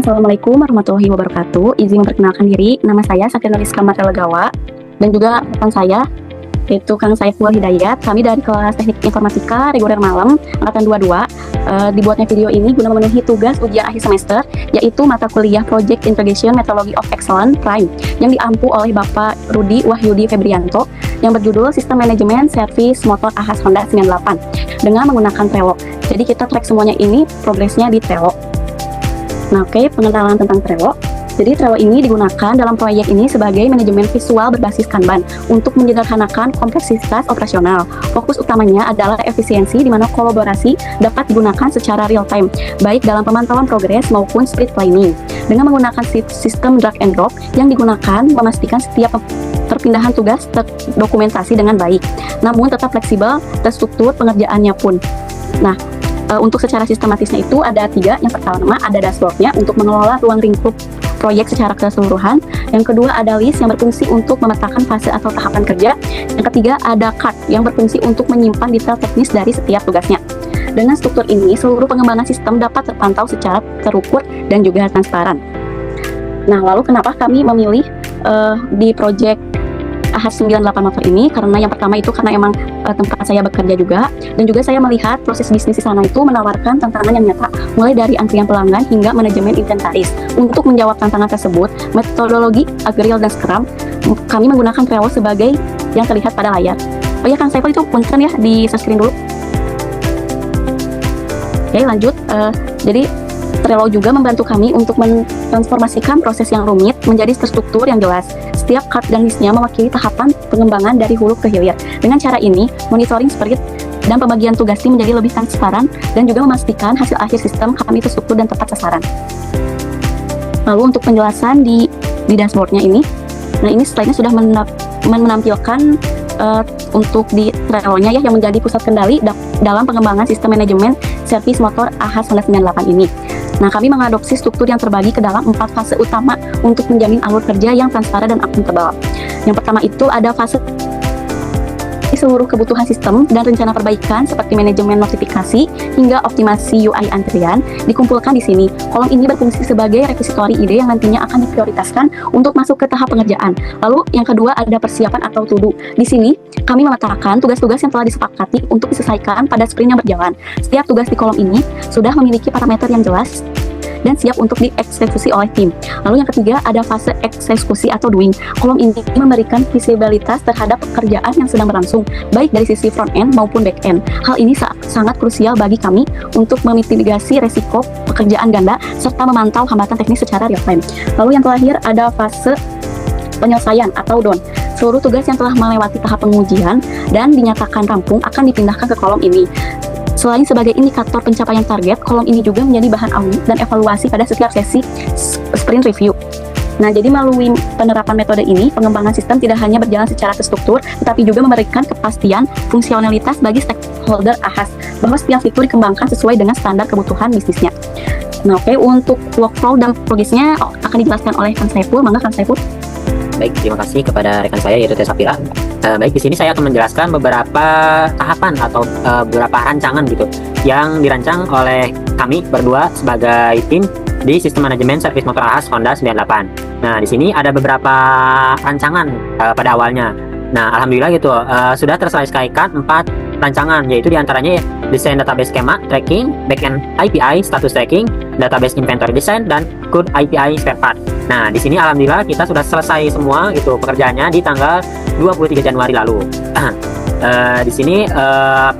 Assalamualaikum warahmatullahi wabarakatuh. Izin memperkenalkan diri, nama saya Safiana Rizka Martelegawa dan juga rekan saya yaitu Kang Saiful Hidayat. Kami dari kelas Teknik Informatika reguler malam angkatan 22. Dibuatnya video ini guna memenuhi tugas ujian akhir semester, yaitu mata kuliah Project Integration Methodology of Excellence Prime yang diampu oleh Bapak Rudi Wahyudi Febrianto yang berjudul Sistem Manajemen Servis Motor Ahas Honda 98 dengan menggunakan Trello. Jadi kita track semuanya ini progresnya di Trello. Nah, oke, pengenalan tentang Trello. Jadi Trello ini digunakan dalam proyek ini sebagai manajemen visual berbasis Kanban untuk menyederhanakan kompleksitas operasional. Fokus utamanya adalah efisiensi di mana kolaborasi dapat digunakan secara real time, baik dalam pemantauan progres maupun sprint planning. Dengan menggunakan sistem drag and drop yang digunakan memastikan setiap perpindahan tugas terdokumentasi dengan baik, namun tetap fleksibel terstruktur pengerjaannya pun. Nah, untuk secara sistematisnya itu ada 3. Yang pertama ada dashboardnya untuk mengelola ruang lingkup proyek secara keseluruhan. Yang kedua ada list yang berfungsi untuk memetakan fase atau tahapan kerja. Yang ketiga ada card yang berfungsi untuk menyimpan detail teknis dari setiap tugasnya. Dengan struktur ini, seluruh pengembangan sistem dapat terpantau secara terukur dan juga transparan. Nah, lalu kenapa kami memilih di project Ahas 98 motor ini? Karena yang pertama itu karena emang tempat saya bekerja juga, dan juga saya melihat proses bisnis di sana itu menawarkan tantangan yang nyata, mulai dari antrian pelanggan hingga manajemen inventaris. Untuk menjawab tantangan tersebut, metodologi Agile dan Scrum, kami menggunakan Trello sebagai yang terlihat pada layar. Oh ya, Kang Saiful itu punten ya, di screen dulu. Oke, lanjut. Jadi Trello juga membantu kami untuk mentransformasikan proses yang rumit menjadi terstruktur yang jelas. Setiap card dan listnya mewakili tahapan pengembangan dari hulu ke hilir. Dengan cara ini, monitoring sprint dan pembagian tugas tim menjadi lebih transparan dan juga memastikan hasil akhir sistem kami terstruktur dan tepat sasaran. Lalu untuk penjelasan di dashboardnya ini, nah ini slide-nya sudah menampilkan untuk di Trello-nya ya, yang menjadi pusat kendali dalam pengembangan sistem manajemen servis motor Ahas Honda 98 ini. Nah, kami mengadopsi struktur yang terbagi ke dalam 4 fase utama untuk menjamin alur kerja yang transparan dan akuntabel. Yang pertama itu ada fase seluruh kebutuhan sistem dan rencana perbaikan seperti manajemen notifikasi hingga optimasi UI antrian dikumpulkan di sini. Kolom ini berfungsi sebagai repository ide yang nantinya akan diprioritaskan untuk masuk ke tahap pengerjaan. Lalu yang kedua ada persiapan atau to do. Di sini kami memetakan tugas-tugas yang telah disepakati untuk diselesaikan pada sprint yang berjalan. Setiap tugas di kolom ini sudah memiliki parameter yang jelas dan siap untuk dieksekusi oleh tim. Lalu yang ketiga ada fase eksekusi atau doing. Kolom ini memberikan visibilitas terhadap pekerjaan yang sedang berlangsung, baik dari sisi front end maupun back end. Hal ini sangat krusial bagi kami untuk memitigasi resiko pekerjaan ganda serta memantau hambatan teknis secara real time. Lalu yang terakhir ada fase penyelesaian atau done. Seluruh tugas yang telah melewati tahap pengujian dan dinyatakan rampung akan dipindahkan ke kolom ini. Selain sebagai indikator pencapaian target, kolom ini juga menjadi bahan audit dan evaluasi pada setiap sesi sprint review. Nah, jadi melalui penerapan metode ini, pengembangan sistem tidak hanya berjalan secara terstruktur, tetapi juga memberikan kepastian fungsionalitas bagi stakeholder Ahas, bahwa setiap fitur dikembangkan sesuai dengan standar kebutuhan bisnisnya. Nah, oke, untuk workflow dan progresnya akan dijelaskan oleh Kang Saiful. Mangga Kang Saiful. Baik, terima kasih kepada rekan saya yaitu Teh Safira. Baik, di sini saya akan menjelaskan beberapa tahapan atau beberapa rancangan gitu yang dirancang oleh kami berdua sebagai tim di sistem manajemen servis motor Ahas Honda 98. Nah, di sini ada beberapa rancangan pada awalnya. Nah, alhamdulillah gitu sudah terselesaikan 4 rancangan, yaitu diantaranya desain database skema tracking, backend API status tracking, database inventory design, dan code API spare part. Nah, di sini alhamdulillah kita sudah selesai semua gitu pekerjaannya di tanggal 23 Januari lalu. Di sini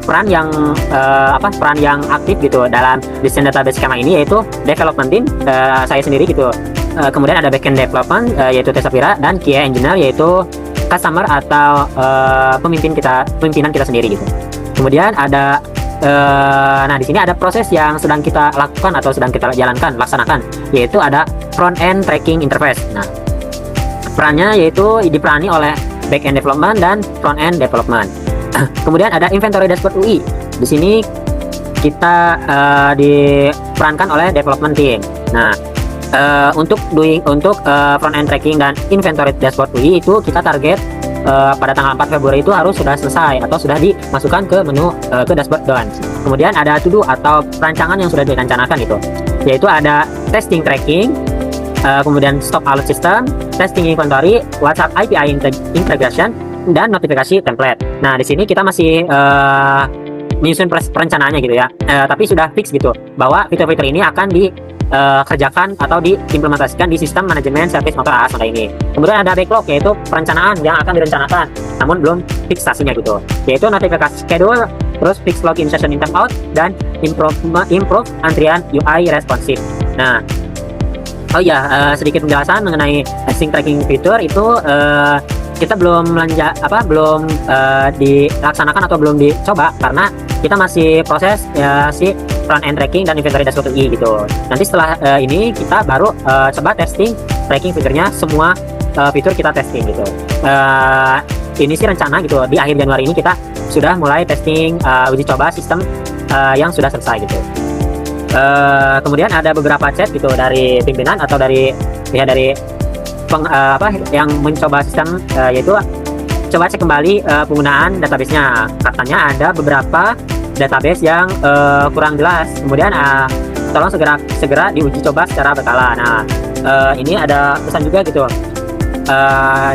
peran yang aktif gitu dalam desain database skema ini yaitu development team, saya sendiri gitu. Kemudian ada backend development yaitu Teh Safira, dan QA engineer yaitu customer atau pimpinan kita sendiri gitu. Kemudian ada nah di sini ada proses yang sedang kita lakukan atau sedang kita laksanakan, yaitu ada front end tracking interface. Nah, perannya yaitu diperani oleh back end development dan front end development. Kemudian ada inventory dashboard UI. Di sini kita diperankan oleh development team. Nah, untuk front end tracking dan inventory dashboard UI itu kita target pada tanggal 4 Februari itu harus sudah selesai atau sudah dimasukkan ke menu ke dashboard done. Kemudian ada to do atau perancangan yang sudah direncanakan itu. yaitu ada testing tracking, kemudian stop alert system, testing inventory, WhatsApp API integration, dan notifikasi template. Nah, di sini kita masih menyusun perencanaannya gitu ya, tapi sudah fix gitu bahwa fitur-fitur ini akan dikerjakan atau diimplementasikan di sistem manajemen servis motor AAS Honda ini. Kemudian ada backlog, yaitu perencanaan yang akan direncanakan namun belum fix stasiunnya gitu, yaitu notifikasi schedule, terus fix login session in time out, dan improve antrian UI responsive. Nah, oh ya, sedikit penjelasan mengenai testing tracking fitur itu kita belum belum dilaksanakan atau belum dicoba karena kita masih proses si front end tracking dan inventory dashboard UI gitu. Nanti setelah ini kita baru coba testing tracking fiturnya, semua fitur kita testing gitu. Ini sih rencana gitu di akhir Januari ini kita sudah mulai testing uji coba sistem yang sudah selesai gitu. Kemudian ada beberapa chat gitu dari pimpinan atau dari pihak dari yang mencoba sistem, yaitu coba cek kembali penggunaan database-nya. Katanya ada beberapa database yang kurang jelas. Kemudian tolong segera diuji coba secara berkala. Nah, ini ada pesan juga gitu.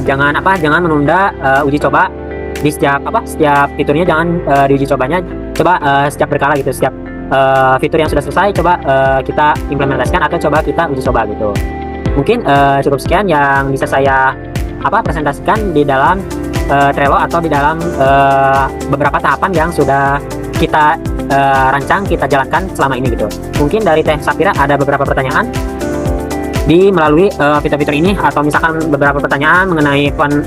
Jangan menunda uji coba di setiap fiturnya, jangan diuji cobanya coba setiap berkala gitu. Setiap fitur yang sudah selesai coba kita implementasikan atau coba kita uji coba gitu. Mungkin cukup sekian yang bisa saya presentasikan di dalam Trello atau di dalam beberapa tahapan yang sudah kita rancang, kita jalankan selama ini gitu. Mungkin dari Teh Sapira ada beberapa pertanyaan melalui fitur-fitur ini, atau misalkan beberapa pertanyaan mengenai front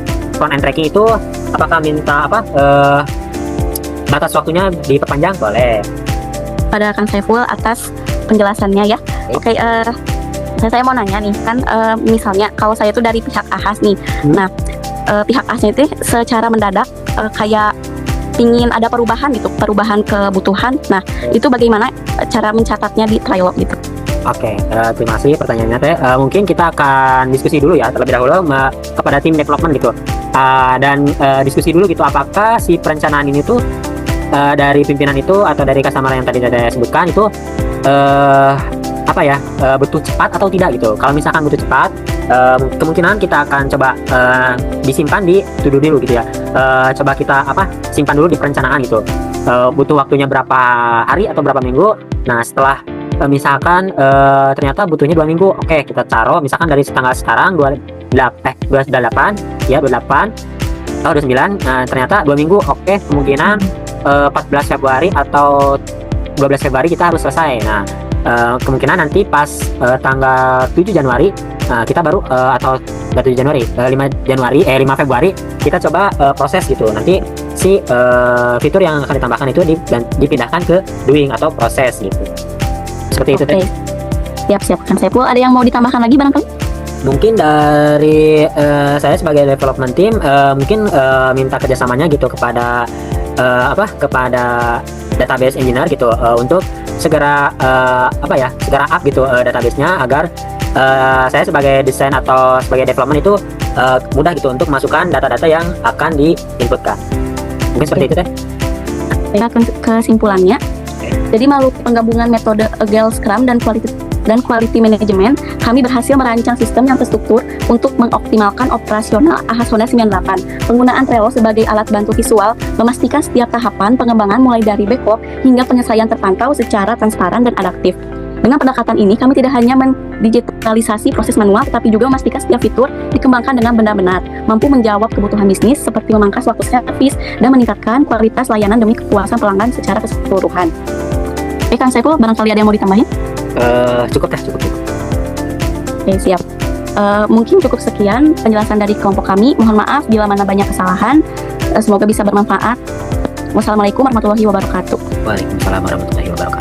end tracking itu, apakah minta batas waktunya diperpanjang? Boleh. Pada Kang Saiful atas penjelasannya ya. Oke, saya mau nanya nih, kan misalnya kalau saya itu dari pihak AHAS nih, nah pihak AHASnya itu secara mendadak kayak ingin ada perubahan gitu, perubahan kebutuhan. Nah, itu bagaimana cara mencatatnya di Trello gitu? Oke, terima kasih pertanyaannya Teh. Mungkin kita akan diskusi dulu ya terlebih dahulu kepada tim development gitu, dan diskusi dulu gitu apakah si perencanaan ini tuh dari pimpinan itu atau dari customer yang tadi saya sebutkan itu butuh cepat atau tidak gitu. Kalau misalkan butuh cepat, kemungkinan kita akan coba disimpan di to-do dulu gitu ya. Coba kita simpan dulu di perencanaan gitu. Butuh waktunya berapa hari atau berapa minggu. Nah, setelah misalkan ternyata butuhnya 2 minggu, oke, kita taruh misalkan dari tanggal sekarang 28 ya, 28 atau 29. Ternyata 2 minggu, oke, kemungkinan 14 Februari atau 12 Februari kita harus selesai. Nah, kemungkinan nanti pas tanggal 7 Januari kita baru atau 7 Januari 5 Februari kita coba proses gitu. Nanti si fitur yang akan ditambahkan itu dipindahkan ke doing atau proses gitu. Seperti itu. Siap Kang Saiful, ada yang mau ditambahkan lagi barangkali? Mungkin dari saya sebagai development team mungkin minta kerjasamanya gitu kepada kepada database engineer gitu, untuk segera segera up gitu database-nya agar saya sebagai desain atau sebagai development itu mudah gitu untuk masukkan data-data yang akan diinputkan. Mungkin seperti itu Teh. Kesimpulannya, jadi melalui penggabungan metode Agile Scrum dan Quality Management, kami berhasil merancang sistem yang terstruktur untuk mengoptimalkan operasional AHAS Honda 98. Penggunaan Trello sebagai alat bantu visual memastikan setiap tahapan pengembangan mulai dari backlog hingga penyelesaian terpantau secara transparan dan adaptif. Dengan pendekatan ini, kami tidak hanya mendigitalisasi proses manual, tetapi juga memastikan setiap fitur dikembangkan dengan benar-benar mampu menjawab kebutuhan bisnis seperti memangkas waktu servis dan meningkatkan kualitas layanan demi kepuasan pelanggan secara keseluruhan. Kang Saiful, barangkali ada yang mau ditambahin? Cukup. Oke, siap. Mungkin cukup sekian penjelasan dari kelompok kami. Mohon maaf bila mana banyak kesalahan. Semoga bisa bermanfaat. Wassalamualaikum warahmatullahi wabarakatuh. Waalaikumsalam warahmatullahi wabarakatuh.